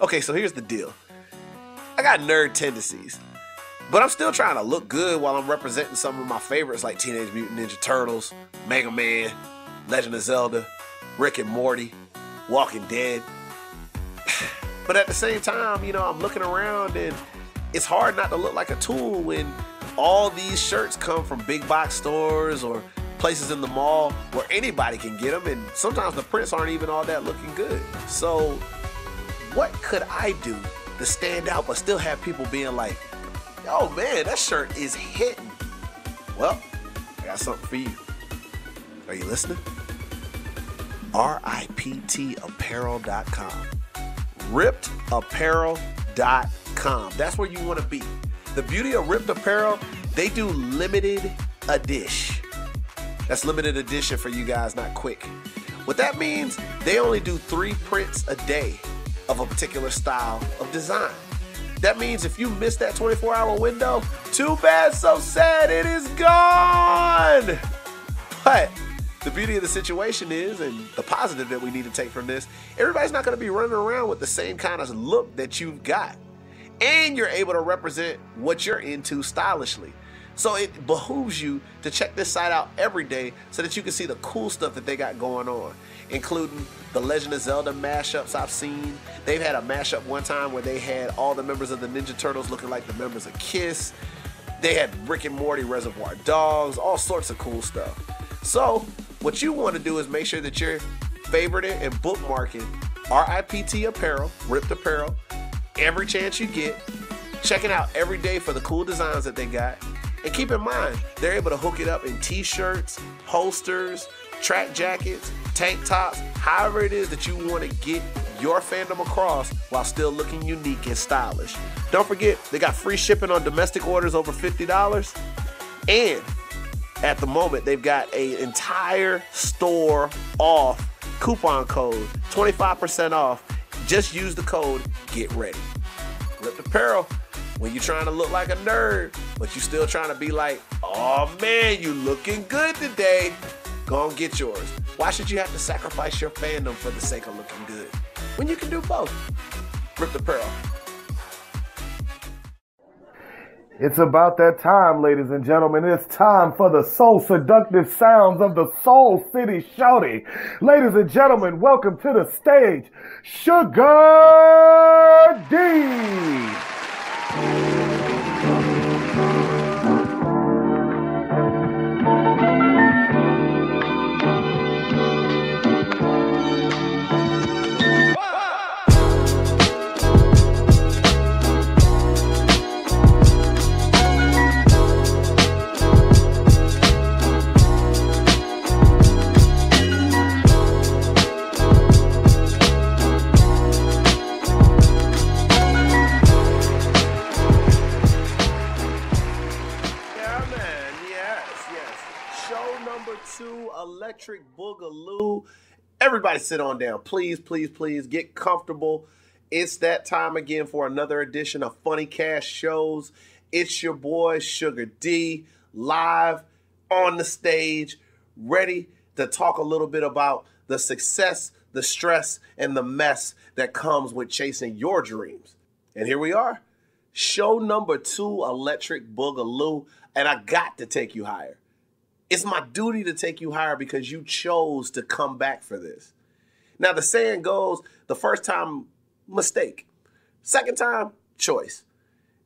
Okay, so here's the deal. I got nerd tendencies, but I'm still trying to look good while I'm representing some of my favorites like Teenage Mutant Ninja Turtles, Mega Man, Legend of Zelda, Rick and Morty, Walking Dead. But at the same time, you know, I'm looking around and it's hard not to look like a tool when all these shirts come from big box stores or places in the mall where anybody can get them, and sometimes the prints aren't even all that looking good. So what could I do to stand out but still have people being like, oh man, that shirt is hitting? Well, I got something for you. Are you listening? RIPTapparel.com. RippedApparel.com. That's where you want to be. The beauty of Ripped Apparel, they do limited edition. That's limited edition for you guys, not quick. What that means, they only do 3 prints a day of a particular style of design. That means if you miss that 24-hour window, too bad, so sad, it is gone. But the beauty of the situation is, and the positive that we need to take from this, everybody's not going to be running around with the same kind of look that you've got. And you're able to represent what you're into stylishly. So it behooves you to check this site out every day so that you can see the cool stuff that they got going on, including the Legend of Zelda mashups I've seen. They've had a mashup one time where they had all the members of the Ninja Turtles looking like the members of Kiss. They had Rick and Morty Reservoir Dogs, all sorts of cool stuff. So what you want to do is make sure that you're favoriting and bookmarking RIPT Apparel, Ripped Apparel, every chance you get, checking out every day for the cool designs that they got. And keep in mind, they're able to hook it up in t-shirts, holsters, track jackets, tank tops, however it is that you want to get your fandom across while still looking unique and stylish. Don't forget, they got free shipping on domestic orders over $50. And at the moment, they've got an entire store off coupon code, 25% off. Just use the code GETREADY. Ripped Apparel. When you're trying to look like a nerd, but you're still trying to be like, oh man, you looking good today, go and get yours. Why should you have to sacrifice your fandom for the sake of looking good when you can do both? Ripped Apparel. It's about that time, ladies and gentlemen. It's time for the soul seductive sounds of the Soul City Shouty. Ladies and gentlemen, welcome to the stage, Suge D. Electric Boogaloo. Everybody sit on down. Please, please, please get comfortable. It's that time again for another edition of Funny Cash Shows. It's your boy, Suge D, live on the stage, ready to talk a little bit about the success, the stress, and the mess that comes with chasing your dreams. And here we are. Show number 2, Electric Boogaloo. And I got to take you higher. It's my duty to take you higher because you chose to come back for this. Now, the saying goes, the first time, mistake. Second time, choice.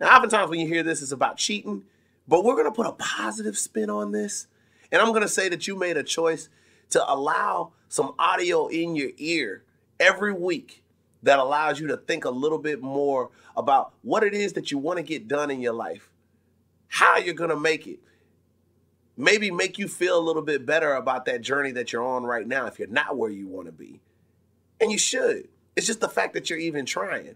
Now, oftentimes when you hear this, it's about cheating, but we're going to put a positive spin on this. And I'm going to say that you made a choice to allow some audio in your ear every week that allows you to think a little bit more about what it is that you want to get done in your life, how you're going to make it. Maybe make you feel a little bit better about that journey that you're on right now if you're not where you want to be. And you should. It's just the fact that you're even trying.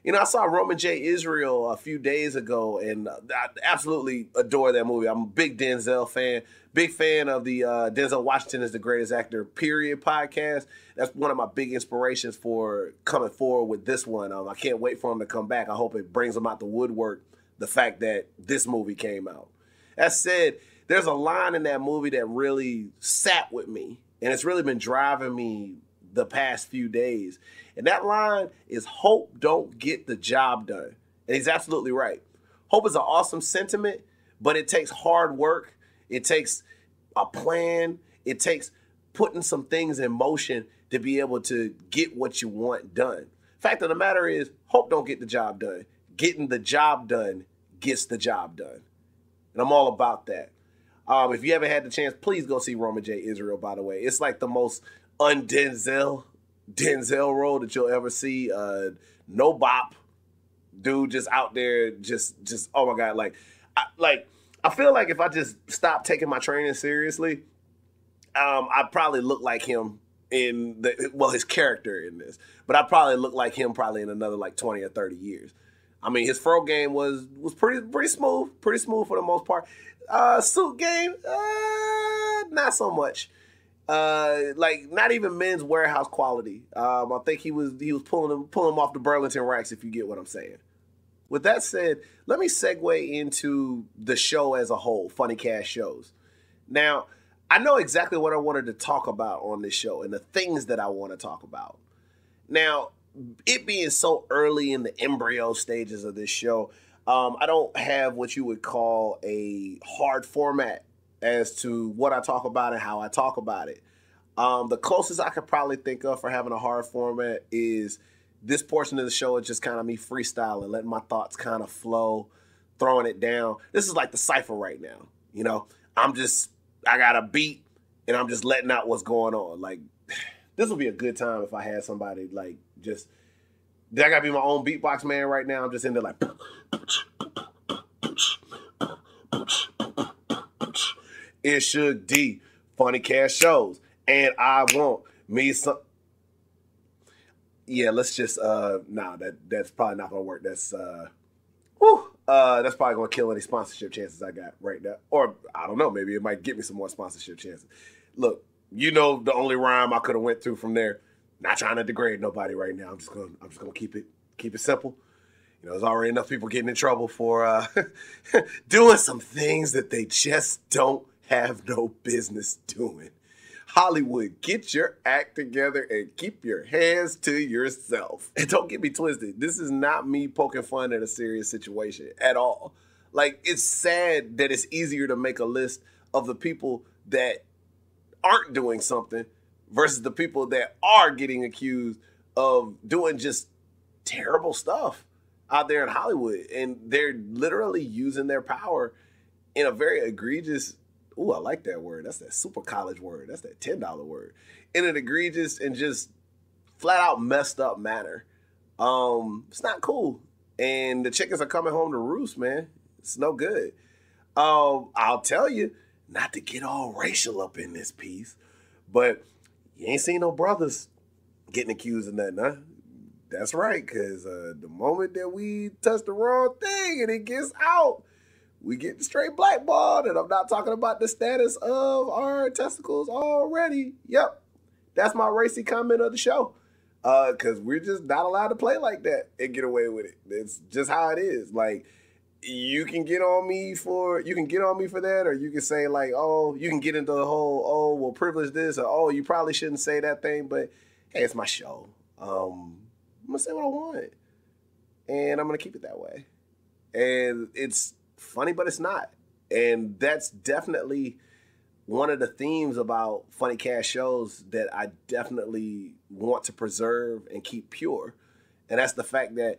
You know, I saw Roman J. Israel a few days ago, and I absolutely adore that movie. I'm a big Denzel fan, big fan of the Denzel Washington is the Greatest Actor, period podcast. That's one of my big inspirations for coming forward with this one. I can't wait for him to come back. I hope it brings him out the woodwork, the fact that this movie came out. That said, there's a line in that movie that really sat with me, and it's really been driving me the past few days. And that line is hope don't get the job done. And he's absolutely right. Hope is an awesome sentiment, but it takes hard work. It takes a plan. It takes putting some things in motion to be able to get what you want done. Fact of the matter is, hope don't get the job done. Getting the job done gets the job done. And I'm all about that. If you haven't had the chance, please go see Roman J. Israel, by the way. It's like the most un-Denzel role that you'll ever see. No bop. Dude just out there, just oh my God. I feel like if I just stopped taking my training seriously, I'd probably look like him in his character in this. But I'd probably look like him probably in another like 20 or 30 years. I mean, his fro game was pretty smooth for the most part. Suit game, not so much. Like not even Men's Warehouse quality. I think he was pulling him off the Burlington racks, if you get what I'm saying. With that said, let me segue into the show as a whole, Funny Cash Shows. Now, I know exactly what I wanted to talk about on this show and the things that I want to talk about. Now, it being so early in the embryo stages of this show, I don't have what you would call a hard format as to what I talk about and how I talk about it. The closest I could probably think of for having a hard format is this portion of the show is just kind of me freestyling, letting my thoughts kind of flow, throwing it down. This is like the cypher right now. You know, I got a beat and I'm just letting out what's going on. Like, this would be a good time if I had somebody like just, I gotta be my own beatbox man right now. I'm just in there like, it's Suge D, Funny Cash Shows, and I want me some. Yeah, let's just that's probably not gonna work. That's probably gonna kill any sponsorship chances I got right now. Or I don't know, maybe it might get me some more sponsorship chances. Look, you know the only rhyme I could have went through from there. Not trying to degrade nobody right now. I'm just gonna keep it simple. You know, there's already enough people getting in trouble for doing some things that they just don't have no business doing. Hollywood, get your act together and keep your hands to yourself. And don't get me twisted. This is not me poking fun at a serious situation at all. Like, it's sad that it's easier to make a list of the people that aren't doing something versus the people that are getting accused of doing just terrible stuff out there in Hollywood. And they're literally using their power in a very egregious, ooh, I like that word. That's that super college word. That's that $10 word. In an egregious and just flat out messed up manner. It's not cool. And the chickens are coming home to roost, man. It's no good. I'll tell you, not to get all racial up in this piece, but you ain't seen no brothers getting accused of nothing, huh? That's right, because the moment that we touch the wrong thing and it gets out, we get straight blackballed, and I'm not talking about the status of our testicles already. Yep, that's my racy comment of the show, because we're just not allowed to play like that and get away with it. It's just how it is. Like, you can get on me for that, or you can say like, oh, you can get into the whole, oh, well, privilege this, or oh, you probably shouldn't say that thing, but hey, it's my show. I'm gonna say what I want, and I'm gonna keep it that way. And it's funny, but it's not. And that's definitely one of the themes about Funny Cash Shows that I definitely want to preserve and keep pure. And that's the fact that,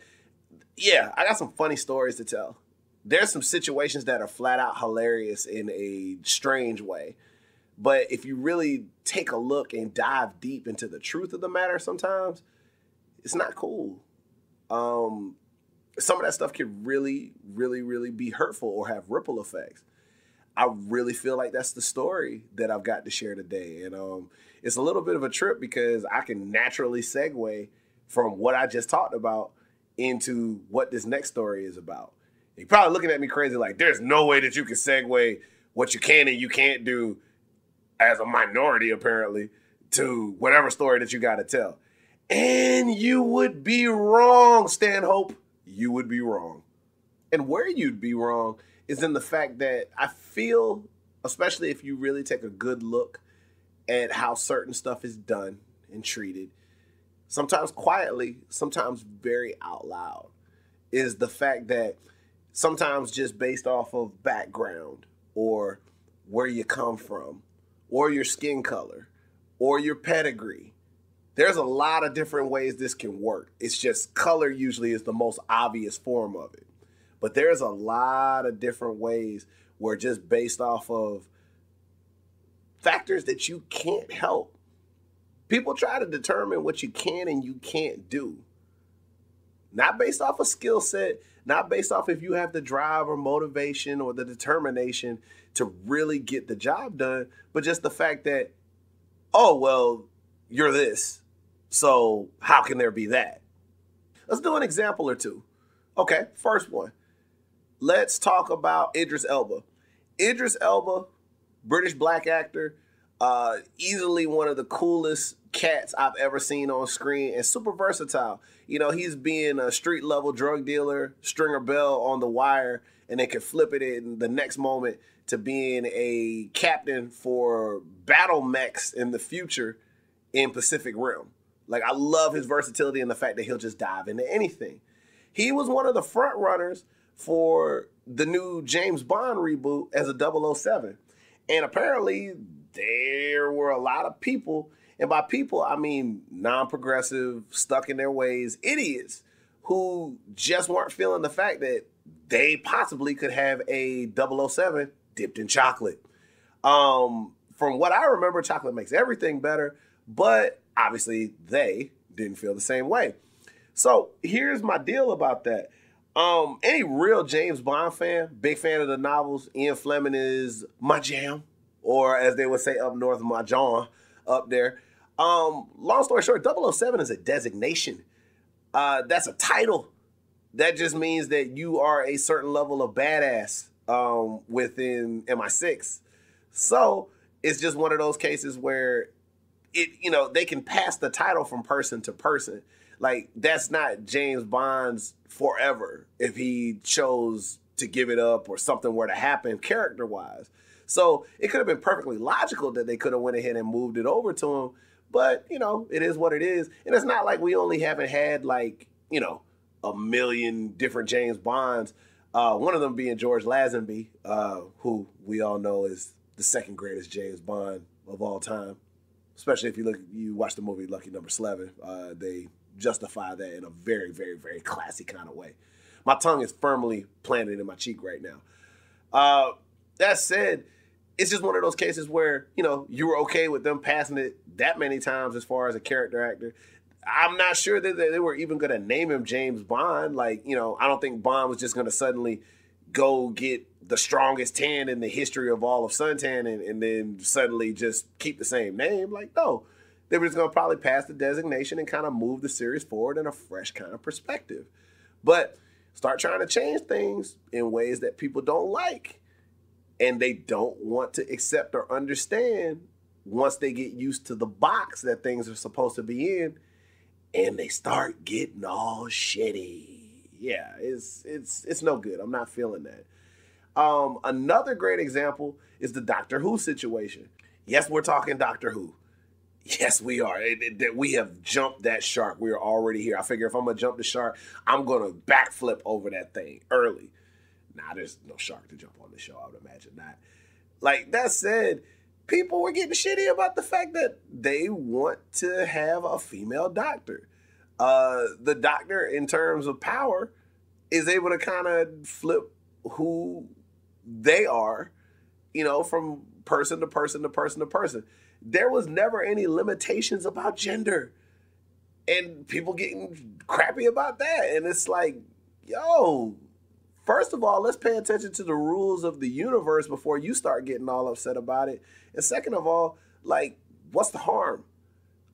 yeah, I got some funny stories to tell. There's some situations that are flat out hilarious in a strange way. But if you really take a look and dive deep into the truth of the matter sometimes, it's not cool. Some of that stuff can really, really, really be hurtful or have ripple effects. I really feel like that's the story that I've got to share today. And it's a little bit of a trip because I can naturally segue from what I just talked about into what this next story is about. You're probably looking at me crazy like, there's no way that you can segue what you can and you can't do as a minority, apparently, to whatever story that you got to tell. And you would be wrong, Stanhope. You would be wrong. And where you'd be wrong is in the fact that I feel, especially if you really take a good look at how certain stuff is done, and treated, sometimes quietly, sometimes very out loud, is the fact that sometimes just based off of background or where you come from or your skin color or your pedigree, there's a lot of different ways this can work. It's just color usually is the most obvious form of it. But there's a lot of different ways where just based off of factors that you can't help, people try to determine what you can and you can't do. Not based off a skill set, not based off if you have the drive or motivation or the determination to really get the job done, but just the fact that, oh, well, you're this, so how can there be that? Let's do an example or two. Okay, first one. Let's talk about Idris Elba. Idris Elba, British black actor, easily one of the coolest cats I've ever seen on screen and super versatile. You know, he's being a street level drug dealer, Stringer Bell on The Wire, and they can flip it in the next moment to being a captain for battle mechs in the future in Pacific Rim. Like, I love his versatility and the fact that he'll just dive into anything. He was one of the front runners for the new James Bond reboot as a 007. And apparently there were a lot of people, and by people, I mean non-progressive, stuck in their ways, idiots who just weren't feeling the fact that they possibly could have a 007 dipped in chocolate. From what I remember, chocolate makes everything better, but obviously they didn't feel the same way. So here's my deal about that. Any real James Bond fan, big fan of the novels, Ian Fleming is my jam, or as they would say up north, my John up there. Long story short, 007 is a designation. That's a title. That just means that you are a certain level of badass within MI6. So it's just one of those cases where they can pass the title from person to person. Like, that's not James Bond's forever if he chose to give it up or something were to happen character-wise. So it could have been perfectly logical that they could have went ahead and moved it over to him. But, it is what it is. And it's not like we only haven't had, a million different James Bonds. One of them being George Lazenby, who we all know is the second greatest James Bond of all time. Especially if you watch the movie Lucky Number 11. They justify that in a very, very, very classy kind of way. My tongue is firmly planted in my cheek right now. That said, it's just one of those cases where, you were okay with them passing it that many times as far as a character actor. I'm not sure that they were even going to name him James Bond. I don't think Bond was just going to suddenly go get the strongest tan in the history of all of suntan and then suddenly just keep the same name. No. They were just going to probably pass the designation and kind of move the series forward in a fresh kind of perspective. But start trying to change things in ways that people don't like. And they don't want to accept or understand once they get used to the box that things are supposed to be in. And they start getting all shitty. Yeah, it's no good. I'm not feeling that. Another great example is the Doctor Who situation. Yes, we're talking Doctor Who. Yes, we are. We have jumped that shark. We're already here. I figure if I'm going to jump the shark, I'm going to backflip over that thing early. Nah, there's no shark to jump on the show. I would imagine not. That said, people were getting shitty about the fact that they want to have a female doctor. The doctor, in terms of power, is able to kind of flip who they are, from person to person to person to person. There was never any limitations about gender. And people getting crappy about that. And it's like, yo, first of all, let's pay attention to the rules of the universe before you start getting all upset about it. And second of all, what's the harm?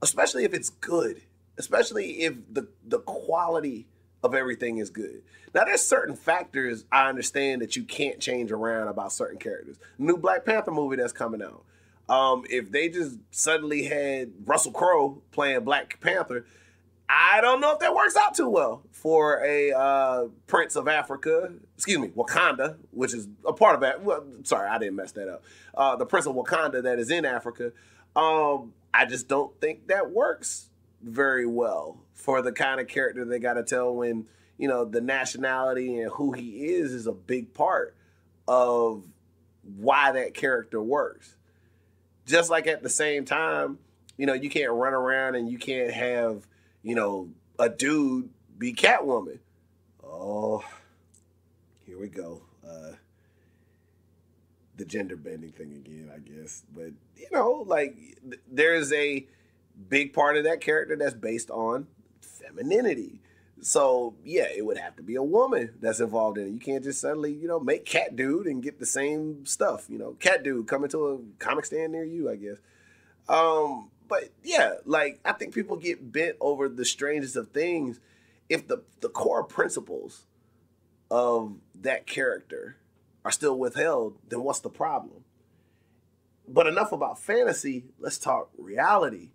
Especially if it's good. Especially if the quality of everything is good. Now, there's certain factors I understand that you can't change around about certain characters. New Black Panther movie that's coming out. If they just suddenly had Russell Crowe playing Black Panther, I don't know if that works out too well for a Prince of Africa, Wakanda, which is a part of that. Well, sorry, I didn't mess that up. The Prince of Wakanda that is in Africa. I just don't think that works very well for the kind of character they got to tell when, you know, the nationality and who he is a big part of why that character works. Just like at the same time, you know, you can't run around and you can't have, you know, a dude be Catwoman. Oh, here we go. The gender bending thing again, I guess. But, you know, like, there's a big part of that character that's based on femininity. So, yeah, it would have to be a woman that's involved in it. You can't just suddenly, you know, make Cat Dude and get the same stuff. You know, Cat Dude coming to a comic stand near you, I guess. But, yeah, like, I think people get bent over the strangest of things. If the core principles of that character are still withheld, then what's the problem? But enough about fantasy, let's talk reality.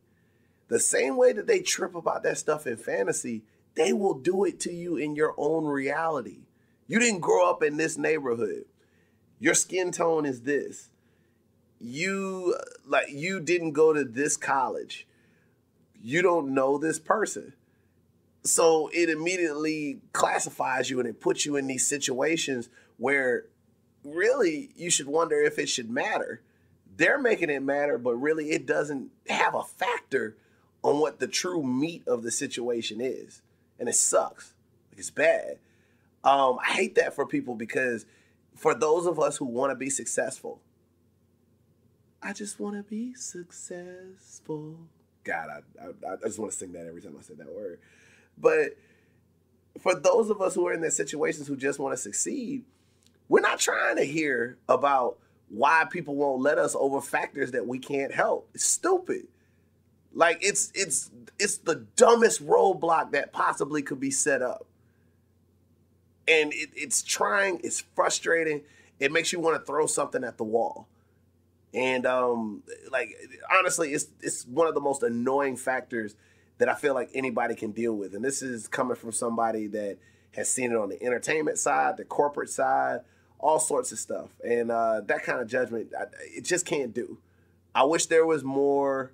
The same way that they trip about that stuff in fantasy, they will do it to you in your own reality. You didn't grow up in this neighborhood. Your skin tone is this. You didn't go to this college. You don't know this person. So it immediately classifies you and it puts you in these situations where really you should wonder if it should matter. They're making it matter, but really it doesn't have a factor on what the true meat of the situation is. And it sucks. Like, it's bad. I hate that for people because for those of us who want to be successful, I just want to be successful. God, I just want to sing that every time I say that word. But for those of us who are in those situations who just want to succeed, we're not trying to hear about why people won't let us over factors that we can't help. It's stupid. Like, it's the dumbest roadblock that possibly could be set up. And it's frustrating. It makes you want to throw something at the wall. And like, honestly, it's one of the most annoying factors that I feel like anybody can deal with. And this is coming from somebody that has seen it on the entertainment side, the corporate side, all sorts of stuff. And that kind of judgment, it just can't do. I wish there was more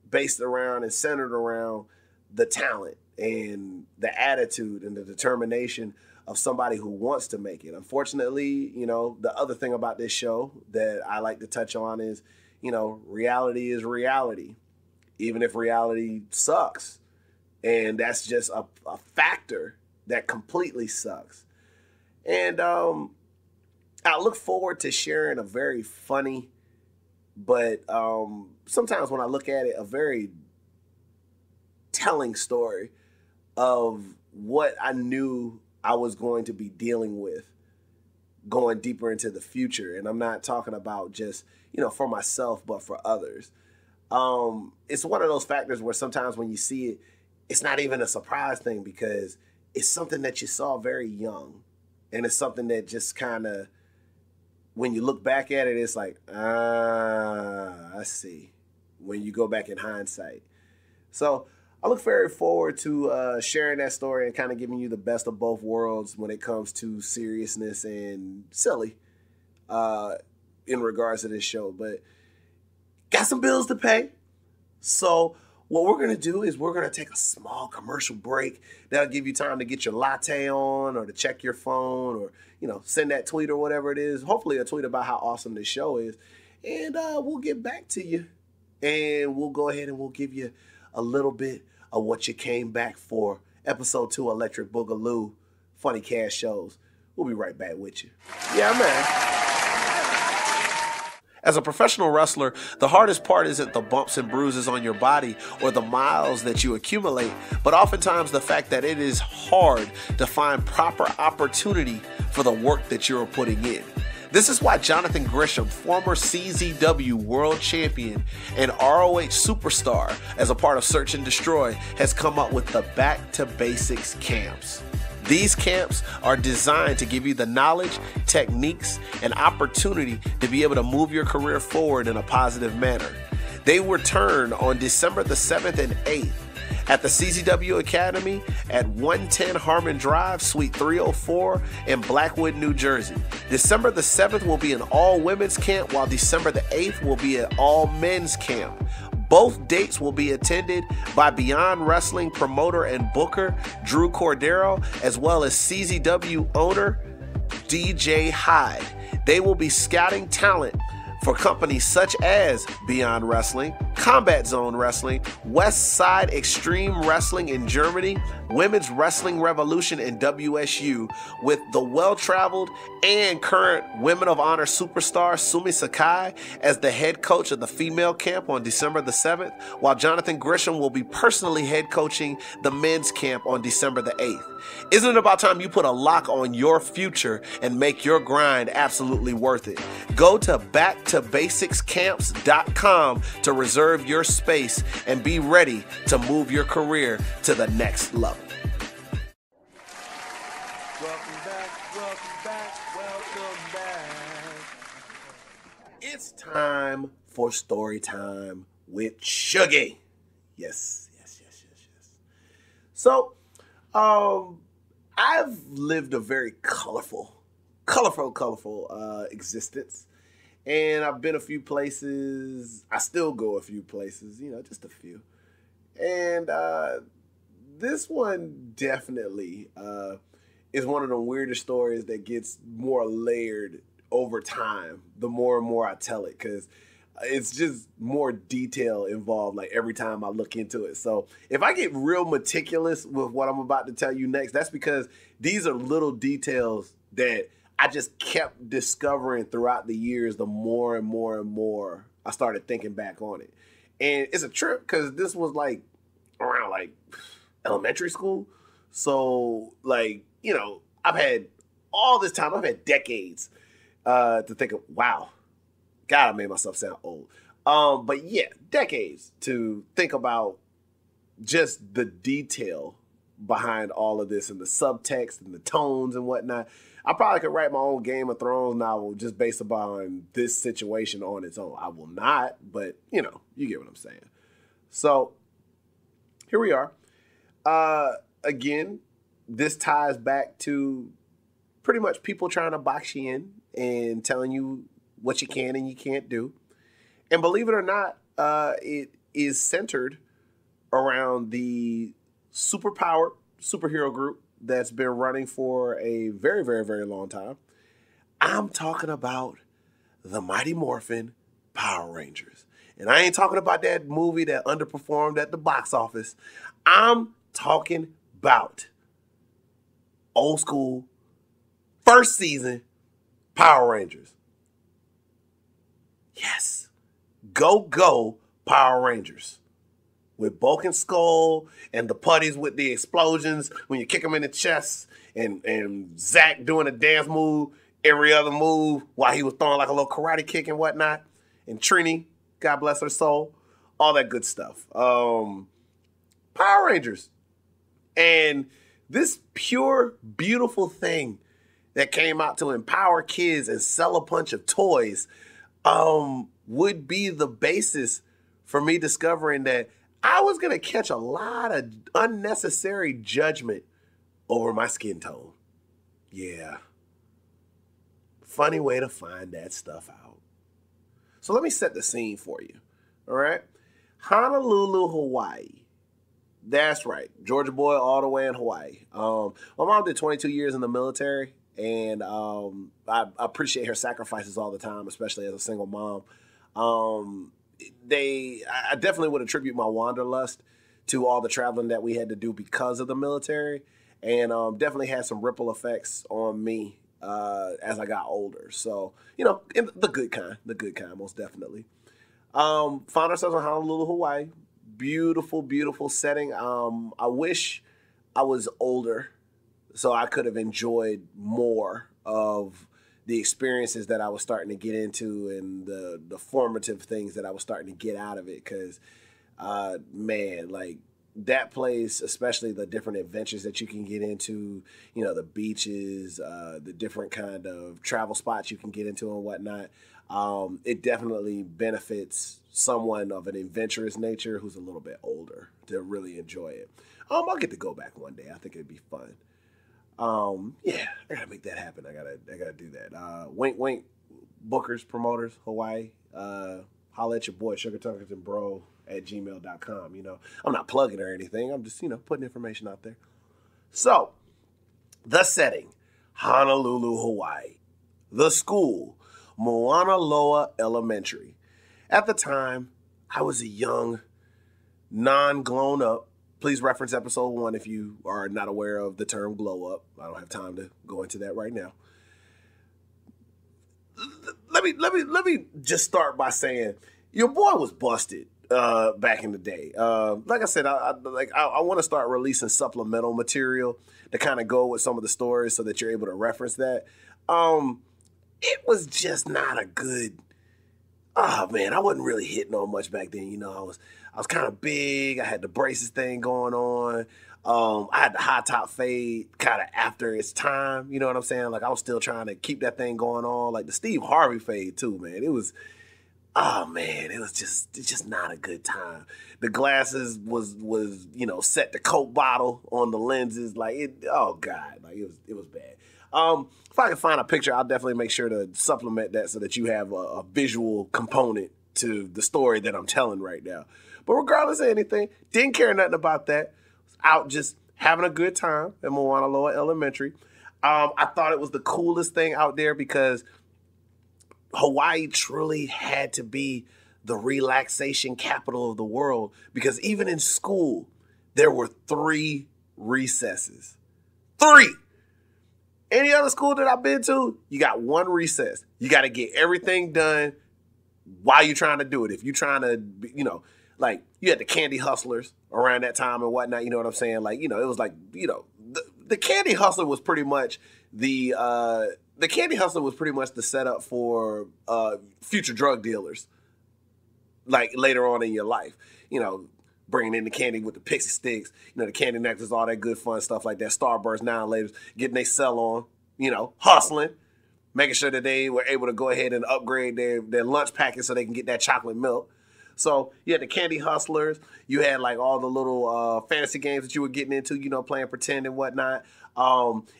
based around and centered around the talent and the attitude and the determination of somebody who wants to make it. Unfortunately, you know, the other thing about this show that I like to touch on is, you know, reality is reality, even if reality sucks. And that's just a factor that completely sucks. And I look forward to sharing a very funny, but sometimes when I look at it, a very telling story of what I knew I was going to be dealing with going deeper into the future. And I'm not talking about just, you know, for myself, but for others. It's one of those factors where sometimes when you see it, it's not even a surprise thing because it's something that you saw very young. And it's something that just kind of, when you look back at it, it's like, I see. When you go back in hindsight. So I look very forward to sharing that story and kind of giving you the best of both worlds when it comes to seriousness and silly in regards to this show. But got some bills to pay. So what we're going to do is we're going to take a small commercial break. That'll give you time to get your latte on or to check your phone or, you know, send that tweet or whatever it is. Hopefully a tweet about how awesome this show is. And we'll get back to you. And we'll go ahead and we'll give you a little bit of what you came back for. Episode 2, Electric Boogaloo, Funny Cash Shows. We'll be right back with you. Yeah, man. As a professional wrestler, the hardest part isn't the bumps and bruises on your body or the miles that you accumulate, but oftentimes the fact that it is hard to find proper opportunity for the work that you're putting in. This is why Jonathan Gresham, former CZW World Champion and ROH Superstar, as a part of Search and Destroy, has come up with the Back to Basics camps. These camps are designed to give you the knowledge, techniques, and opportunity to be able to move your career forward in a positive manner. They return on December the 7th and 8th at the CZW Academy at 110 Harmon Drive, Suite 304 in Blackwood, New Jersey. December the 7th will be an all-women's camp, while December the 8th will be an all-men's camp. Both dates will be attended by Beyond Wrestling promoter and booker Drew Cordero, as well as CZW owner DJ Hyde. They will be scouting talent for companies such as Beyond Wrestling, Combat Zone Wrestling, West Side Extreme Wrestling in Germany, Women's Wrestling Revolution in WSU, with the well-traveled and current Women of Honor superstar Sumi Sakai as the head coach of the female camp on December the 7th, while Jonathan Grisham will be personally head coaching the men's camp on December the 8th. Isn't it about time you put a lock on your future and make your grind absolutely worth it? Go to backtobasicscamps.com to reserve your space and be ready to move your career to the next level. Welcome back. It's time for story time with Suge D. Yes. So, I've lived a very colorful existence. And I've been a few places. I still go a few places, just a few. And this one definitely is one of the weirdest stories that gets more layered over time, the more and more I tell it, because it's just more detail involved, like every time I look into it. So if I get real meticulous with what I'm about to tell you next, that's because these are little details that I just kept discovering throughout the years. The more and more I started thinking back on it. And it's a trip because this was like around like elementary school. So like, I've had all this time, I've had decades to think of, wow, God, I made myself sound old. But yeah, decades to think about just the detail behind all of this and the subtext and the tones and whatnot. I probably could write my own Game of Thrones novel just based upon this situation on its own. I will not, but you get what I'm saying. So here we are. Again, this ties back to pretty much people trying to box you in and telling you what you can and you can't do. And believe it or not, it is centered around the superpowered superhero group that's been running for a very, very, very long time. I'm talking about the Mighty Morphin Power Rangers. And I ain't talking about that movie that underperformed at the box office. I'm talking about old school, first season Power Rangers. Yes. Go Power Rangers. With Bulk and Skull and the putties with the explosions when you kick them in the chest, and Zach doing a dance move, every other move while he was throwing like a little karate kick and whatnot. And Trini, God bless her soul, all that good stuff. Power Rangers. And this pure, beautiful thing that came out to empower kids and sell a bunch of toys would be the basis for me discovering that I was going to catch a lot of unnecessary judgment over my skin tone. Yeah. Funny way to find that stuff out. So let me set the scene for you. All right. Honolulu, Hawaii. That's right. Georgia boy all the way in Hawaii. My mom did 22 years in the military, and I appreciate her sacrifices all the time, especially as a single mom. I definitely would attribute my wanderlust to all the traveling that we had to do because of the military, and definitely had some ripple effects on me as I got older. So, in the good kind, most definitely. Found ourselves in Honolulu, Hawaii. Beautiful, beautiful setting. I wish I was older so I could have enjoyed more of the experiences that I was starting to get into and the formative things that I was starting to get out of it. Because, man, like that place, especially the different adventures that you can get into, the beaches, the different kind of travel spots you can get into and whatnot. It definitely benefits someone of an adventurous nature who's a little bit older to really enjoy it. I'll get to go back one day. I think it'd be fun. Yeah, I gotta make that happen. I gotta do that. Wink, bookers, promoters, Hawaii. Holla at your boy, Sugardunkertonbro, gmail.com. You know, I'm not plugging or anything. I'm just, you know, putting information out there. So, the setting, Honolulu, Hawaii. The school, Mauna Loa Elementary. At the time, I was a young, non-grown up. Please reference episode 1 if you are not aware of the term glow up. I don't have time to go into that right now. Let me just start by saying your boy was busted back in the day. Like I said, I want to start releasing supplemental material to kind of go with some of the stories so that you're able to reference that. It was just not a good. Oh man, I wasn't really hitting on much back then. You know, I was kind of big. I had the braces thing going on. I had the high top fade kind of after its time. You know what I'm saying? Like I was still trying to keep that thing going on. Like the Steve Harvey fade too, man. It was, oh man, it's just not a good time. The glasses was you know, set the Coke bottle on the lenses. Like it, oh God, like it was bad. If I can find a picture, I'll definitely make sure to supplement that so that you have a visual component to the story that I'm telling right now. But regardless of anything, didn't care nothing about that. Was out just having a good time at Mauna Loa Elementary. I thought it was the coolest thing out there because Hawaii truly had to be the relaxation capital of the world, because even in school, there were 3 recesses. 3! Any other school that I've been to, you got 1 recess. You got to get everything done while you're trying to do it. If you're trying to, you know, like you had the candy hustlers around that time and whatnot, you know what I'm saying? Like, you know, it was like, you know, the candy hustler was pretty much the candy hustler was pretty much the setup for future drug dealers, like later on in your life, you know, bringing in the candy with the pixie sticks, you know, the candy necklaces, all that good fun stuff like that. Starburst now and later, getting they sell on, you know, hustling, making sure that they were able to go ahead and upgrade their lunch package so they can get that chocolate milk. So you had the candy hustlers. You had like all the little fantasy games that you were getting into, you know, playing pretend and whatnot.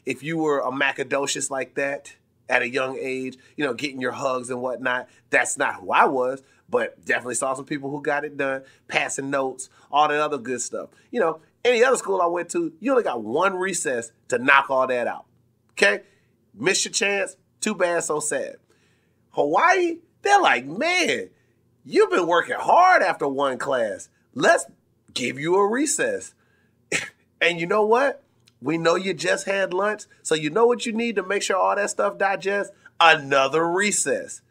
If you were a macadocious like that at a young age, you know, getting your hugs and whatnot, that's not who I was. But definitely saw some people who got it done, passing notes, all that other good stuff. You know, any other school I went to, you only got 1 recess to knock all that out. Okay? Missed your chance, too bad, so sad. Hawaii, they're like, man, you've been working hard after 1 class. Let's give you a recess. And you know what? We know you just had lunch, so you know what you need to make sure all that stuff digests? Another recess.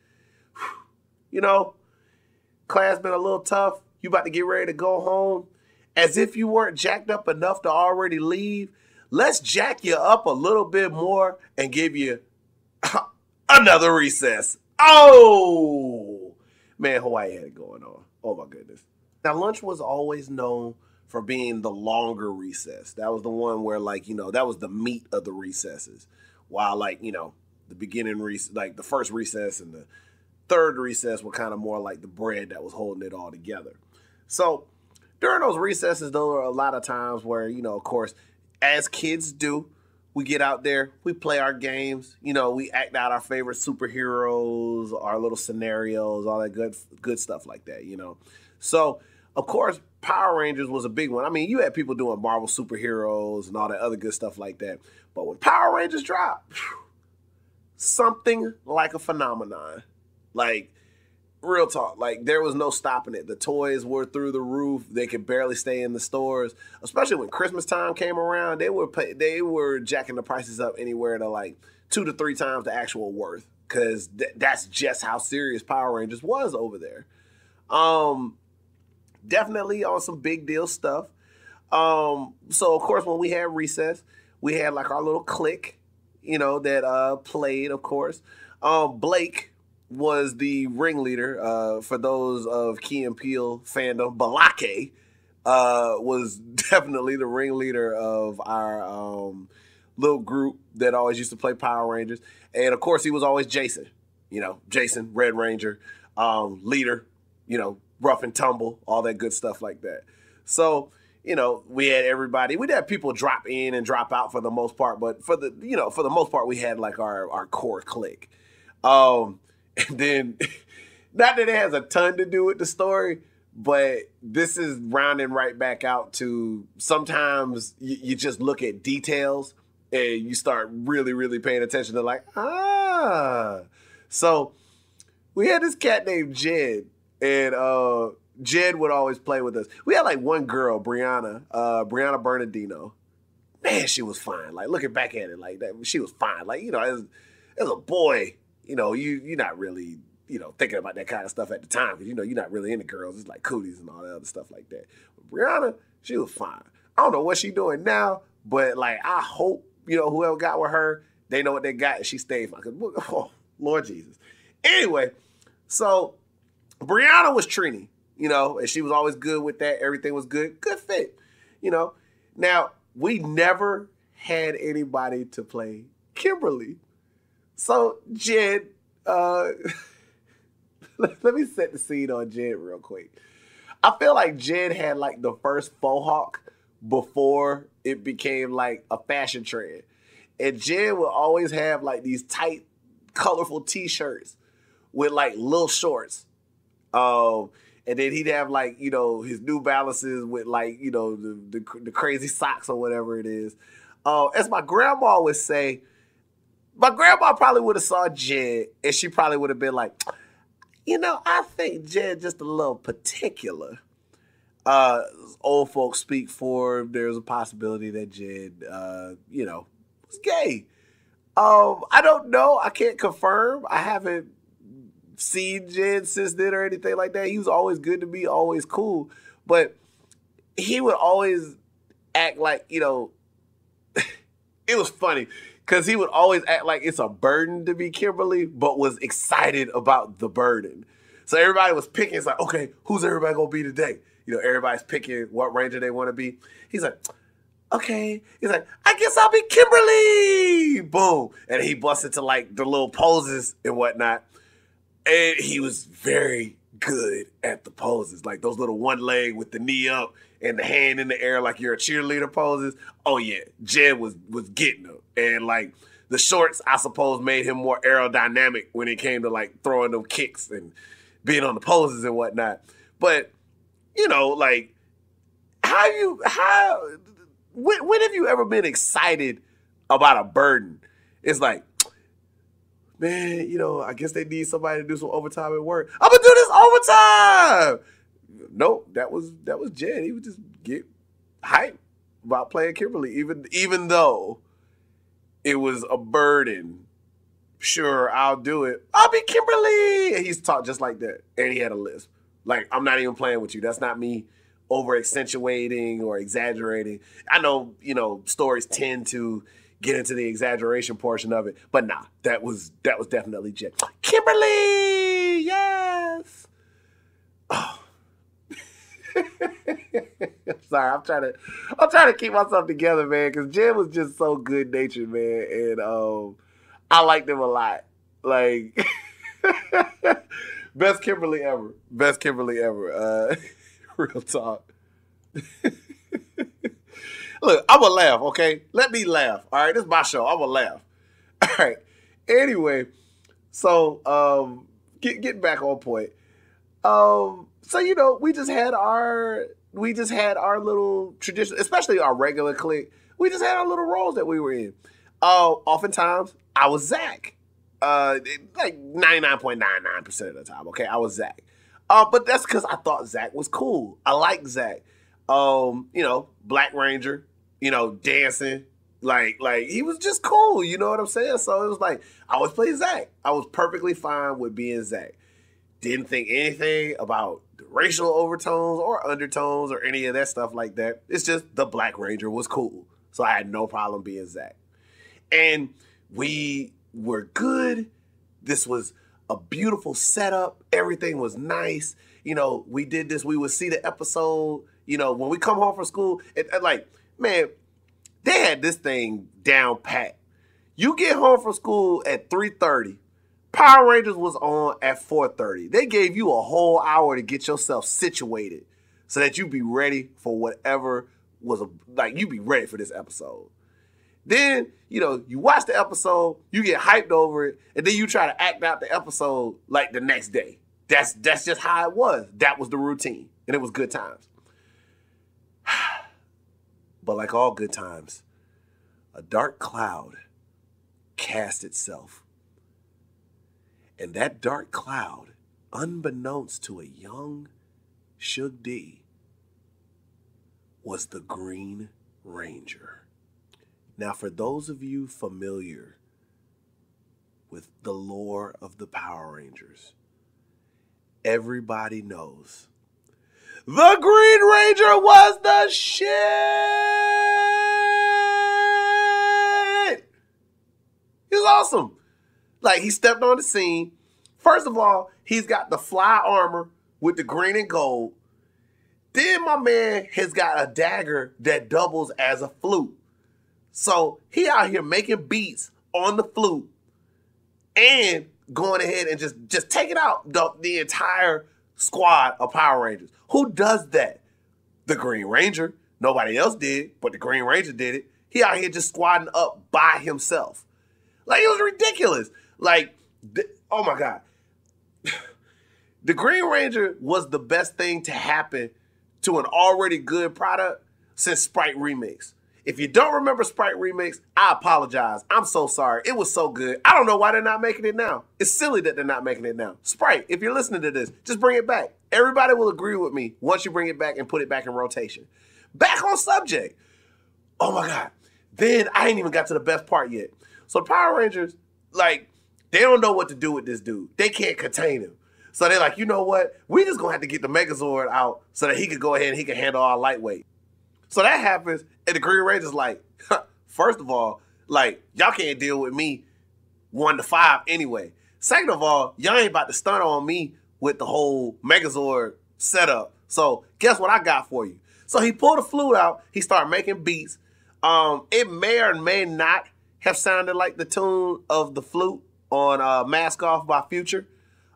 You know, class been a little tough. You about to get ready to go home. As if you weren't jacked up enough to already leave, let's jack you up a little bit more and give you another recess. Oh! Man, Hawaii had it going on. Oh my goodness. Now, lunch was always known for being the longer recess. That was the one where, like, you know, that was the meat of the recesses. While, like, you know, the beginning, like the first recess and the third recess were kind of more like the bread that was holding it all together. So during those recesses, there were a lot of times where, you know, of course, as kids do, we get out there, we play our games, you know, we act out our favorite superheroes, our little scenarios, all that good stuff like that, you know. So, of course, Power Rangers was a big one. I mean, you had people doing Marvel superheroes and all that other good stuff like that. But when Power Rangers dropped, something like a phenomenon. Like, real talk, like there was no stopping it. The toys were through the roof. They could barely stay in the stores, especially when Christmas time came around. They were jacking the prices up anywhere to like 2 to 3 times the actual worth, because that's just how serious Power Rangers was over there. Definitely on some big deal stuff. So of course, when we had recess, we had like our little clique, you know, that played, of course. Blake was the ringleader. For those of Key and Peele fandom, Balake was definitely the ringleader of our little group that always used to play Power Rangers. And of course, he was always Jason. You know, Jason, Red Ranger, leader, you know, rough and tumble, all that good stuff like that. So, you know, we had everybody. We'd have people drop in and drop out for the most part, but for the most part, we had like our core clique. And then, not that it has a ton to do with the story, But this is rounding right back out to sometimes you just look at details and you start really, really paying attention to like, So we had this cat named Jed, and Jed would always play with us. We had like one girl, Brianna Bernardino. Man, she was fine. Like looking back at it like that, she was fine. Like, as a boy, you're not really, thinking about that kind of stuff at the time because, you're not really into girls. It's like cooties and all that other stuff like that. But Brianna, she was fine. I don't know what she's doing now, but like I hope, whoever got with her, they know what they got and she stayed fine. Oh, Lord Jesus. Anyway, so Brianna was Trini, and she was always good with that. Everything was good. Good fit, Now, we never had anybody to play Kimberly. So Jed, let me set the scene on Jed real quick. I feel like Jed had like the first faux hawk before it became like a fashion trend. And Jed would always have like these tight, colorful t-shirts with like little shorts. And then he'd have like, his New Balances with like, the crazy socks or whatever it is. As my grandma would say, my grandma probably would have saw Jed and she probably would have been like, I think Jed just a little particular. Old folks speak for him. There's a possibility that Jed, was gay. I don't know. I can't confirm. I haven't seen Jed since then or anything like that. He was always good to me, always cool. But he would always act like, it was funny because he would always act like it's a burden to be Kimberly, but was excited about the burden. So everybody was picking. It's like, okay, who's everybody going to be today? Everybody's picking what ranger they want to be. He's like, okay. He's like, I guess I'll be Kimberly. Boom. And he busts into like the little poses and whatnot. And he was very good at the poses. Like those little one leg with the knee up and the hand in the air like you're a cheerleader poses. Oh yeah, Jed was getting them. And like the shorts, I suppose, made him more aerodynamic when it came to like throwing them kicks and being on the poses and whatnot. But, like when have you ever been excited about a burden? It's like, man, I guess they need somebody to do some overtime at work. I'm gonna do this overtime. Nope, that was Jed. He would just get hyped about playing Kimberly, even though it was a burden. Sure, I'll do it. I'll be Kimberly. And he's talked just like that. And he had a lisp. Like, I'm not even playing with you. That's not me over accentuating or exaggerating. I know, stories tend to get into the exaggeration portion of it. But nah, that was definitely Jed. Kimberly! Yes! Oh. Sorry, I'm trying to keep myself together, man, because Jed was just so good natured, man. And I liked him a lot. Like best Kimberly ever. Best Kimberly ever. Real talk. Look, I'm going to laugh, okay? Let me laugh. All right, this is my show. I'm going to laugh. All right. Anyway, so getting back on point. So, we just had our little tradition, especially our regular clique. We just had our little roles that we were in. Oftentimes, I was Zach. Like 99.99% of the time, okay? I was Zach. But that's because I thought Zach was cool. I like Zach. Black Ranger, dancing. Like he was just cool, you know what I'm saying? So it was like, I always play Zach. I was perfectly fine with being Zach. Didn't think anything about the racial overtones or undertones or any of that stuff like that. It's just the Black Ranger was cool. So I had no problem being Zach. And we were good. This was a beautiful setup. Everything was nice. We did this. We would see the episode, when we come home from school. And like, man, they had this thing down pat. You get home from school at 3:30. Power Rangers was on at 4:30. They gave you a whole hour to get yourself situated so that you be ready for whatever you be ready for this episode. Then, you watch the episode, you get hyped over it, and then you try to act out the episode like the next day. That's just how it was. That was the routine, and it was good times. But like all good times, a dark cloud cast itself. And that dark cloud, unbeknownst to a young Suge D, was the Green Ranger. Now, for those of you familiar with the lore of the Power Rangers, everybody knows the Green Ranger was the shit. He was awesome. Like, he stepped on the scene. First of all, he's got the fly armor with the green and gold. Then my man has got a dagger that doubles as a flute. So he out here making beats on the flute and going ahead and just taking out the entire squad of Power Rangers. Who does that? The Green Ranger. Nobody else did, but the Green Ranger did it. He out here just squadding up by himself. Like, it was ridiculous. Like, oh my God. The Green Ranger was the best thing to happen to an already good product since Sprite Remix. If you don't remember Sprite Remix, I apologize. I'm so sorry. It was so good. I don't know why they're not making it now. It's silly that they're not making it now. Sprite, if you're listening to this, just bring it back. Everybody will agree with me once you bring it back and put it back in rotation. Back on subject. Oh my God. Then I ain't even got to the best part yet. So Power Rangers, like, they don't know what to do with this dude. They can't contain him. So they're like, you know what? We just gonna have to get the Megazord out so that he could go ahead and he can handle our lightweight. So that happens, and the Green Ranger's like, first of all, like, y'all can't deal with me 1 to 5 anyway. Second of all, y'all ain't about to stunt on me with the whole Megazord setup. So guess what I got for you? So he pulled the flute out. He started making beats. It may or may not have sounded like the tune of the flute on Mask Off by Future.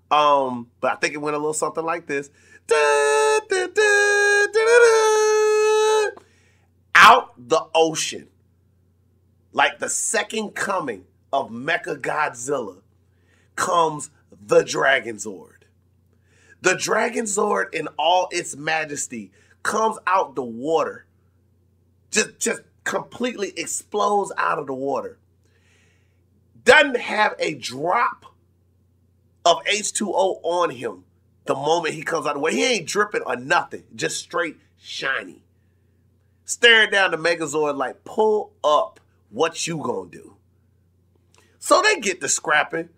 But I think it went a little something like this. Da, da, da, da, da, da. Out the ocean, like the second coming of Mecha Godzilla, comes the Dragon Zord. The Dragon Zord in all its majesty comes out the water. Just completely explodes out of the water. Doesn't have a drop of H2O on him the moment he comes out of the water. He ain't dripping or nothing, just straight shiny. Staring down the Megazord like, pull up, what you gonna do? So they get to scrapping,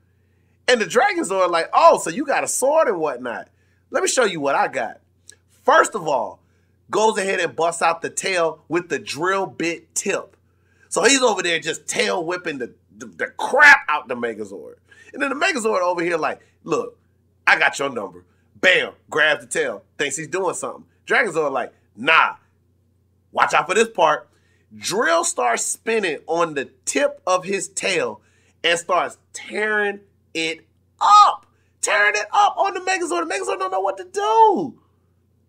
and the Dragon Zord like, oh, so you got a sword and whatnot. Let me show you what I got. First of all, goes ahead and busts out the tail with the drill bit tip. So he's over there just tail whipping the crap out the Megazord. And then the Megazord over here like, look, I got your number. Bam, grabs the tail, thinks he's doing something. Dragon Zord like, nah. Watch out for this part. Drill starts spinning on the tip of his tail and starts tearing it up. Tearing it up on the Megazord. The Megazord don't know what to do.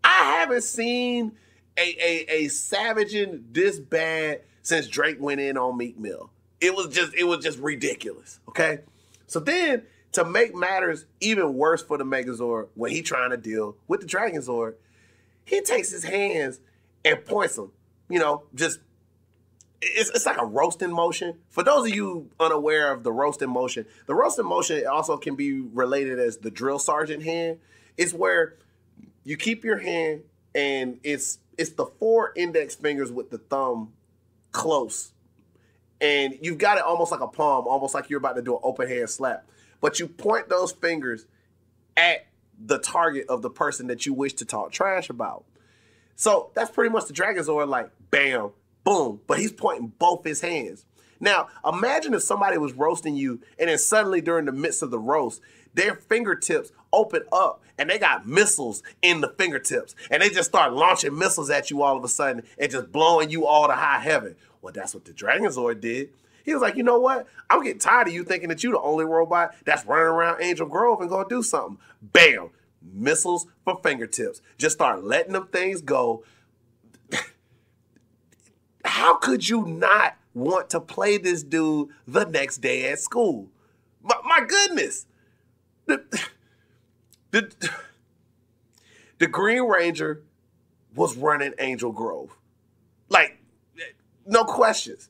I haven't seen a savaging this bad since Drake went in on Meek Mill. It was just ridiculous, okay? So then, to make matters even worse for the Megazord, when he trying to deal with the Dragon Zord, he takes his hands and points them, you know, just, it's like a roasting motion. For those of you unaware of the roasting motion also can be related as the drill sergeant hand. It's where you keep your hand and it's the 4 index fingers with the thumb close. And you've got it almost like a palm, almost like you're about to do an open hand slap. But you point those fingers at the target of the person that you wish to talk trash about. So that's pretty much the Dragon Zord, like, bam, boom. But he's pointing both his hands. Now, imagine if somebody was roasting you and then suddenly during the midst of the roast, their fingertips open up and they got missiles in the fingertips. And they just start launching missiles at you all of a sudden and just blowing you all to high heaven. Well, that's what the Dragon Zord did. He was like, you know what? I'm getting tired of you thinking that you're the only robot that's running around Angel Grove and gonna do something. Bam. Missiles for fingertips. Just start letting them things go. How could you not want to play this dude the next day at school? My goodness. The The Green Ranger was running Angel Grove. Like, no questions.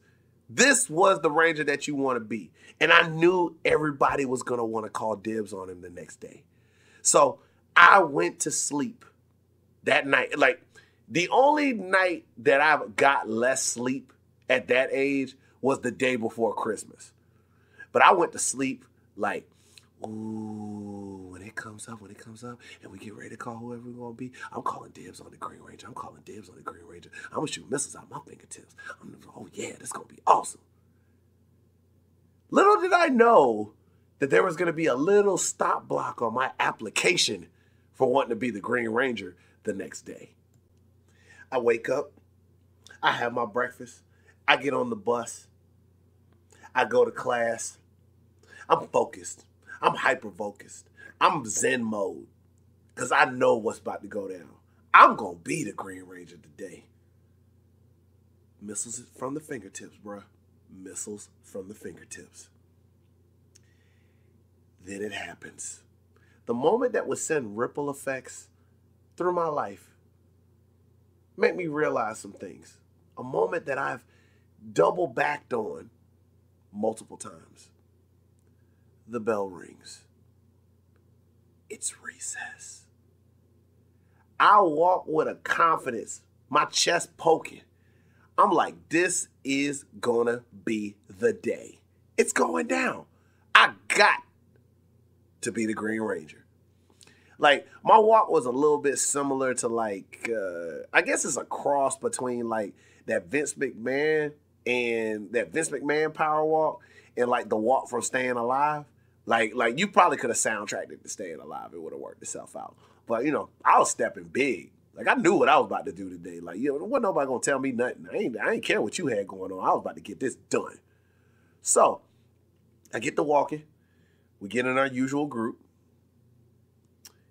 This was the Ranger that you want to be. And I knew everybody was going to want to call dibs on him the next day. So I went to sleep that night. Like, the only night that I got less sleep at that age was the day before Christmas. But I went to sleep like, ooh, when it comes up, and we get ready to call whoever we're going to be, I'm calling dibs on the Green Ranger. I'm calling dibs on the Green Ranger. I'm going to shoot missiles out my fingertips. Oh, yeah, this is going to be awesome. Little did I know that there was going to be a little stop block on my application for wanting to be the Green Ranger the next day. I wake up. I have my breakfast. I get on the bus. I go to class. I'm focused. I'm hyper-focused. I'm Zen mode because I know what's about to go down. I'm going to be the Green Ranger today. Missiles from the fingertips, bruh. Missiles from the fingertips. Then it happens. The moment that would send ripple effects through my life, make me realize some things. A moment that I've double backed on multiple times. The bell rings. It's recess. I walk with a confidence, my chest poking. I'm like, this is gonna be the day. It's going down. I got to be the Green Ranger. Like, my walk was a little bit similar to like, I guess it's a cross between like that Vince McMahon power walk and like the walk from Staying Alive. Like you probably could have soundtracked it to Staying Alive. It would have worked itself out. But, you know, I was stepping big. Like, I knew what I was about to do today. Like, you know, there wasn't nobody going to tell me nothing. I ain't care what you had going on. I was about to get this done. So, I get to walking. We get in our usual group.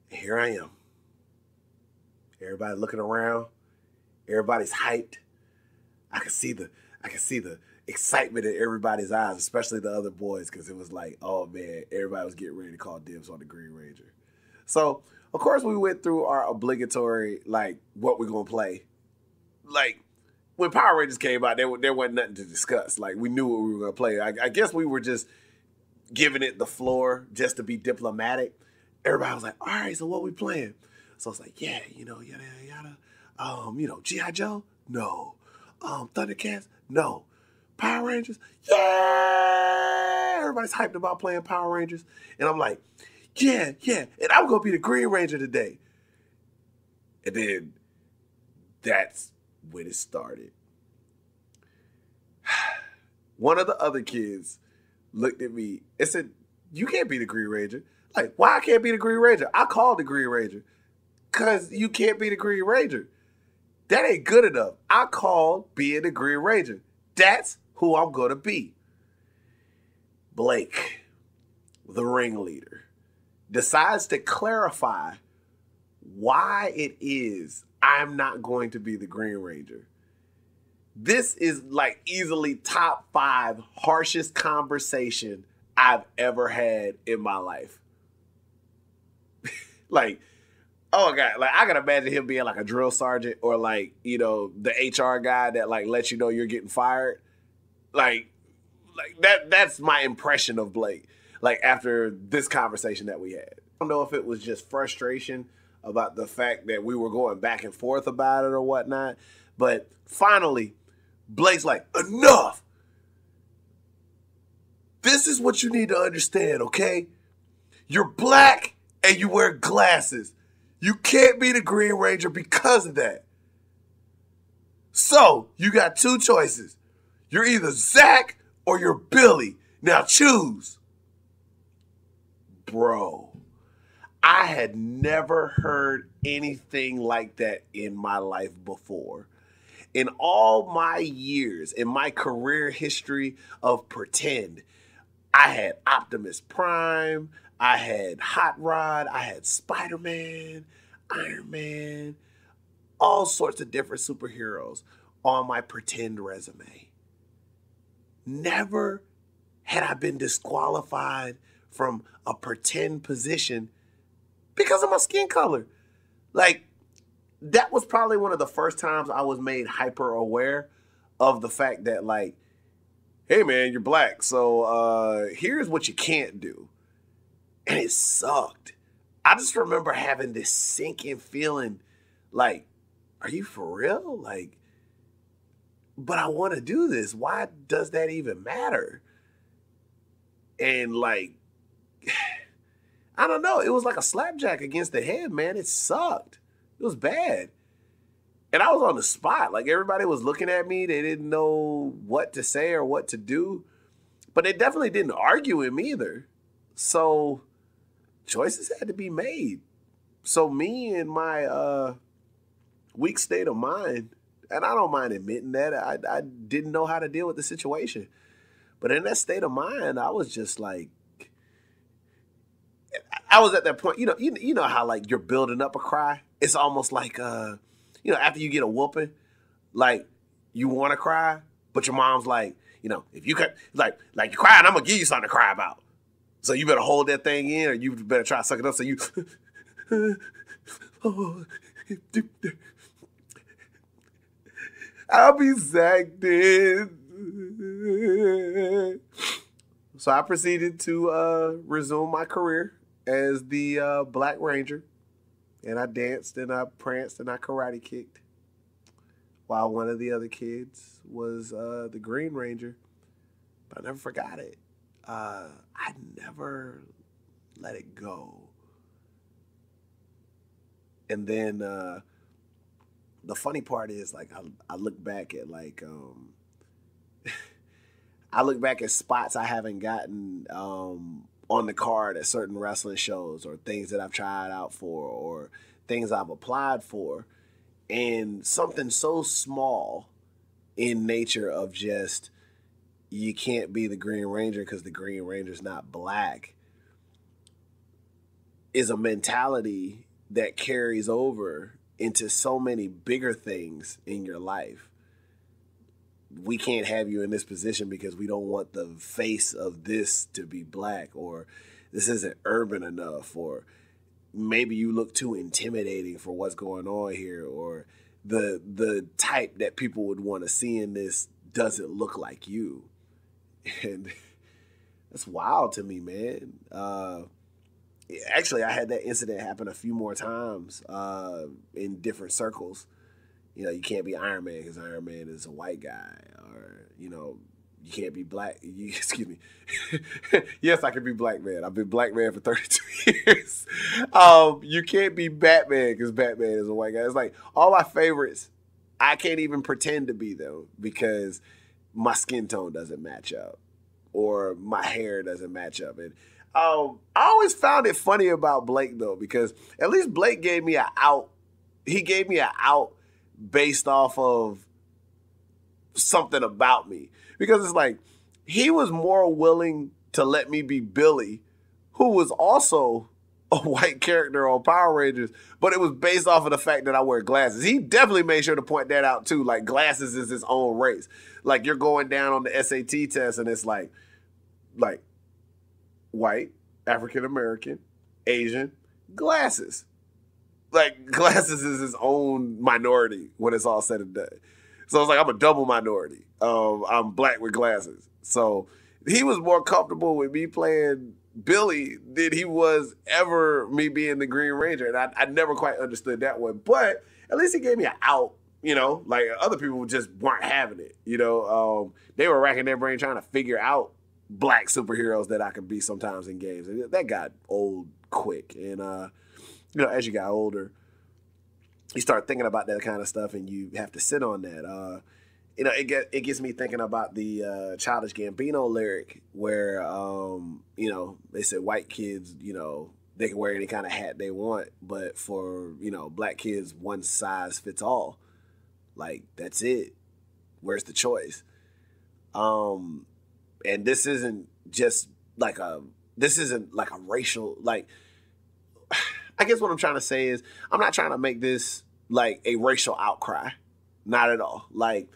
And here I am. Everybody looking around. Everybody's hyped. I can see the excitement in everybody's eyes, especially the other boys, because it was like, oh man, everybody was getting ready to call dibs on the Green Ranger. So, of course, we went through our obligatory, like, what we're going to play. Like, when Power Rangers came out, there wasn't nothing to discuss. Like, we knew what we were going to play. I guess we were just giving it the floor just to be diplomatic. Everybody was like, all right, so what we playing? So it's like, yeah, you know, yada, yada. You know, G.I. Joe? No. Thundercats? No. Power Rangers? Yeah! Everybody's hyped about playing Power Rangers. And I'm like, yeah. And I'm going to be the Green Ranger today. And then that's when it started. One of the other kids looked at me and said, you can't be the Green Ranger. Like, why I can't be the Green Ranger? I called the Green Ranger. Because you can't be the Green Ranger. That ain't good enough. I called being the Green Ranger. That's who I'm going to be. Blake, the ringleader, decides to clarify why it is I'm not going to be the Green Ranger. This is like easily top 5 harshest conversation I've ever had in my life. Like, oh my God, like I can imagine him being like a drill sergeant or like, you know, the HR guy that like lets you know you're getting fired. Like that's my impression of Blake. Like after this conversation that we had. I don't know if it was just frustration about the fact that we were going back and forth about it or whatnot. But finally, Blake's like, enough. This is what you need to understand, okay? You're black and you wear glasses. You can't be the Green Ranger because of that. So, you got 2 choices. You're either Zach or you're Billy. Now choose. Bro, I had never heard anything like that in my life before. In all my years, in my career history of pretend, I had Optimus Prime, I had Hot Rod, I had Spider-Man, Iron Man, all sorts of different superheroes on my pretend resume. Never had I been disqualified from a pretend position because of my skin color. Like, that was probably one of the first times I was made hyper aware of the fact that, like, hey man, you're black, so here's what you can't do. And it sucked. I just remember having this sinking feeling like, are you for real? Like, but I want to do this. Why does that even matter? And like, I don't know. It was like a slapjack against the head, man. It sucked. It was bad. And I was on the spot. Like, everybody was looking at me. They didn't know what to say or what to do. But they definitely didn't argue with me either. So choices had to be made. So me and my weak state of mind, and I don't mind admitting that, I didn't know how to deal with the situation. But in that state of mind, I was just like, I was at that point, you know how like you're building up a cry? It's almost like, after you get a whooping, like you want to cry, but your mom's like, if you could, like you're crying, I'm going to give you something to cry about. So you better hold that thing in, or you better try to suck it up. So you, I'll be zagged in. So I proceeded to resume my career as the Black Ranger. And I danced and I pranced and I karate kicked. While one of the other kids was the Green Ranger. But I never forgot it. I never let it go. And then the funny part is, like, I look back at, like, I look back at spots I haven't gotten on the card at certain wrestling shows, or things that I've tried out for, or things I've applied for. And something so small in nature of just, you can't be the Green Ranger because the Green Ranger's not black, is a mentality that carries over into so many bigger things in your life. We can't have you in this position because we don't want the face of this to be black, or this isn't urban enough, or maybe you look too intimidating for what's going on here, or the type that people would want to see in this doesn't look like you. And that's wild to me, man. Actually, I had that incident happen a few more times in different circles. You can't be Iron Man because Iron Man is a white guy, or, you can't be black. Excuse me. Yes, I can be Black Man. I've been Black Man for 32 years. You can't be Batman because Batman is a white guy. It's like all my favorites, I can't even pretend to be them because my skin tone doesn't match up, or my hair doesn't match up. And I always found it funny about Blake, though, because at least Blake gave me an out. He gave me an out based off of something about me. Because it's like, he was more willing to let me be Billy, who was also a white character on Power Rangers, but it was based off of the fact that I wear glasses. He definitely made sure to point that out too. Like, glasses is his own race. Like, you're going down on the SAT test and it's like white, African-American, Asian, glasses. Like, glasses is his own minority when it's all said and done. So it's like, I'm a double minority. I'm black with glasses. So he was more comfortable with me playing Billy than he was ever me being the Green Ranger. And I never quite understood that one. But at least he gave me an out, like other people just weren't having it. They were racking their brain trying to figure out black superheroes that I could be sometimes in games. And that got old quick. And, as you got older, you start thinking about that kind of stuff and you have to sit on that. It gets me thinking about the Childish Gambino lyric where, they said white kids, they can wear any kind of hat they want, but for, black kids, one size fits all. Like, that's it. Where's the choice? And this isn't just like a racial, like, I guess what I'm trying to say is I'm not trying to make this like a racial outcry. Not at all. Like,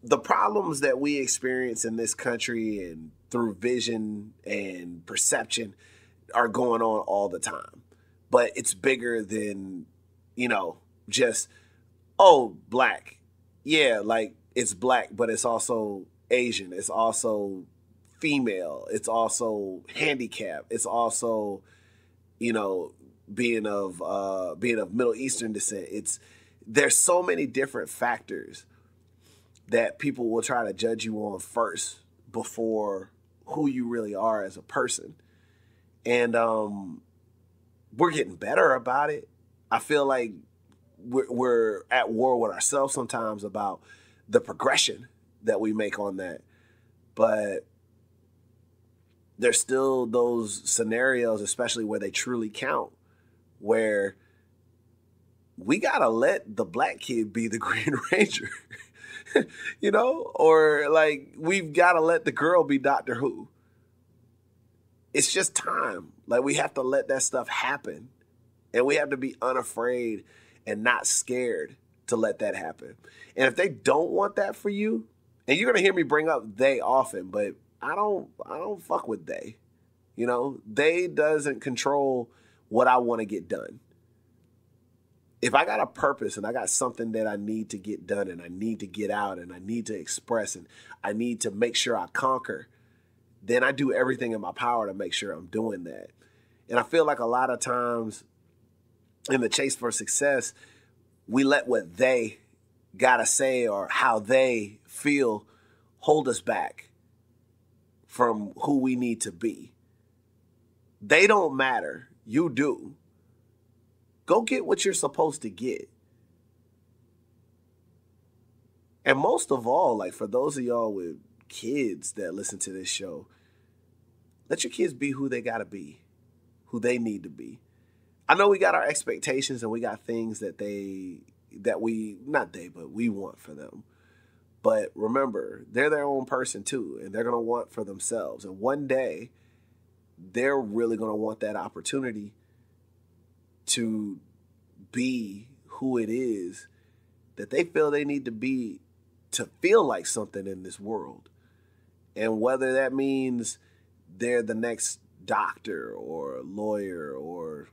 the problems that we experience in this country and through vision and perception are going on all the time. but it's bigger than, you know, just, oh, black. Yeah, like it's black, but it's also Asian. It's also female. It's also handicapped. It's also, you know, being of Middle Eastern descent. There's so many different factors that people will try to judge you on first before who you really are as a person. And we're getting better about it. I feel like we're at war with ourselves sometimes about the progression that we make on that. But there's still those scenarios, especially where they truly count, where we gotta let the black kid be the Green Ranger, you know? Or like, we've gotta let the girl be Doctor Who. It's just time. Like, we have to let that stuff happen. And we have to be unafraid and not scared to let that happen. And if they don't want that for you, and you're gonna hear me bring up they often, but I don't fuck with they. You know, they doesn't control what I want to get done. If I got a purpose and I got something that I need to get done and I need to get out and I need to express and I need to make sure I conquer, then I do everything in my power to make sure I'm doing that. And I feel like a lot of times in the chase for success, we let what they gotta say or how they feel hold us back from who we need to be. They don't matter. You do. Go get what you're supposed to get. And most of all, like for those of y'all with kids that listen to this show, let your kids be who they gotta be, who they need to be. I know we got our expectations and we got things that we want for them. But remember, they're their own person too, and they're gonna want for themselves. And one day, they're really gonna want that opportunity to be who it is that they feel they need to be to feel like something in this world. And whether that means they're the next doctor or lawyer or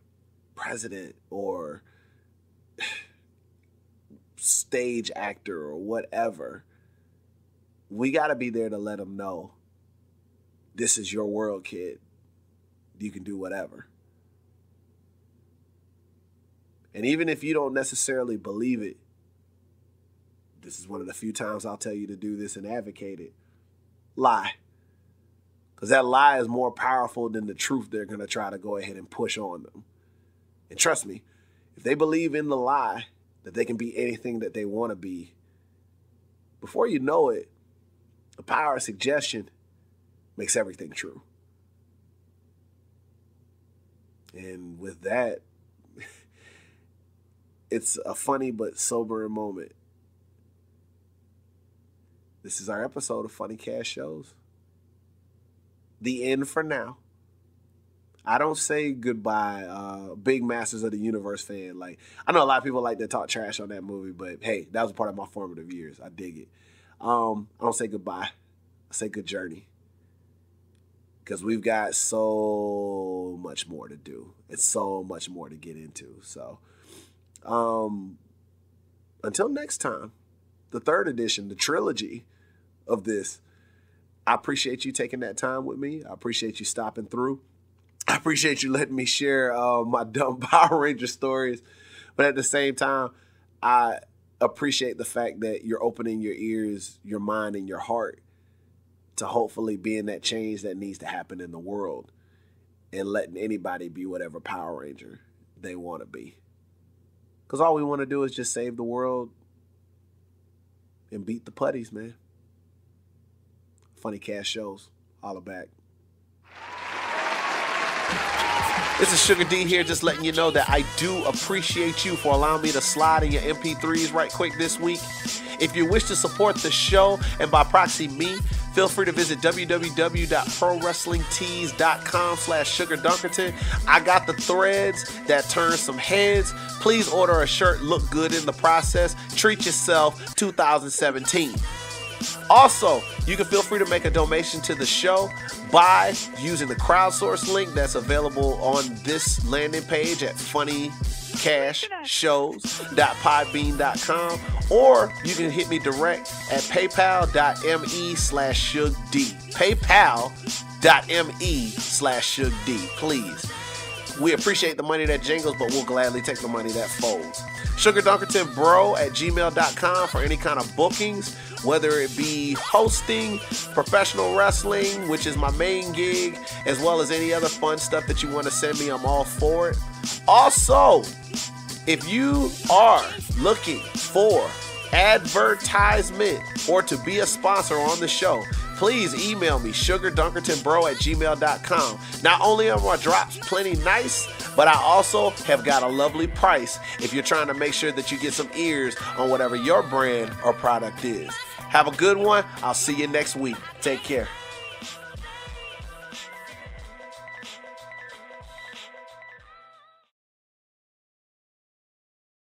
president or stage actor or whatever, we got to be there to let them know this is your world, kid. You can do whatever. And even if you don't necessarily believe it, this is one of the few times I'll tell you to do this and advocate it. Lie. Because that lie is more powerful than the truth they're going to try to go ahead and push on them. And trust me, if they believe in the lie that they can be anything that they want to be, before you know it, the power of suggestion makes everything true. And with that, it's a funny but sobering moment. This is our episode of Funny Cash Shows. The end for now. I don't say goodbye, big Masters of the Universe fan. Like, I know a lot of people like to talk trash on that movie, but hey, that was part of my formative years. I dig it. I don't say goodbye. I say good journey. Because we've got so much more to do. It's so much more to get into. So, until next time, the third edition, the trilogy of this, I appreciate you taking that time with me. I appreciate you stopping through. I appreciate you letting me share my dumb Power Ranger stories. But at the same time, I appreciate the fact that you're opening your ears, your mind, and your heart to hopefully being that change that needs to happen in the world and letting anybody be whatever Power Ranger they want to be. Because all we want to do is just save the world and beat the putties, man. Funny Cash Shows. Holla back. This is Suge D here, just letting you know that I do appreciate you for allowing me to slide in your MP3s right quick this week. If you wish to support the show and by proxy me, feel free to visit www.prowrestlingtees.com/Sugardunkerton. I got the threads that turn some heads. Please order a shirt, look good in the process. Treat yourself 2017. Also, you can feel free to make a donation to the show by using the crowdsource link that's available on this landing page at FUNNY.CASH.SHOWS.podbean.com, or you can hit me direct at paypal.me/Suge D. paypal.me/Suge D, please. We appreciate the money that jingles, but we'll gladly take the money that folds. Sugardunkertonbro at gmail.com for any kind of bookings, whether it be hosting, professional wrestling, which is my main gig, as well as any other fun stuff that you want to send me. I'm all for it. Also, if you are looking for advertisement or to be a sponsor on the show, please email me, sugardunkertonbro at gmail.com. Not only are my drops plenty nice, but I also have got a lovely price if you're trying to make sure that you get some ears on whatever your brand or product is. Have a good one. I'll see you next week. Take care.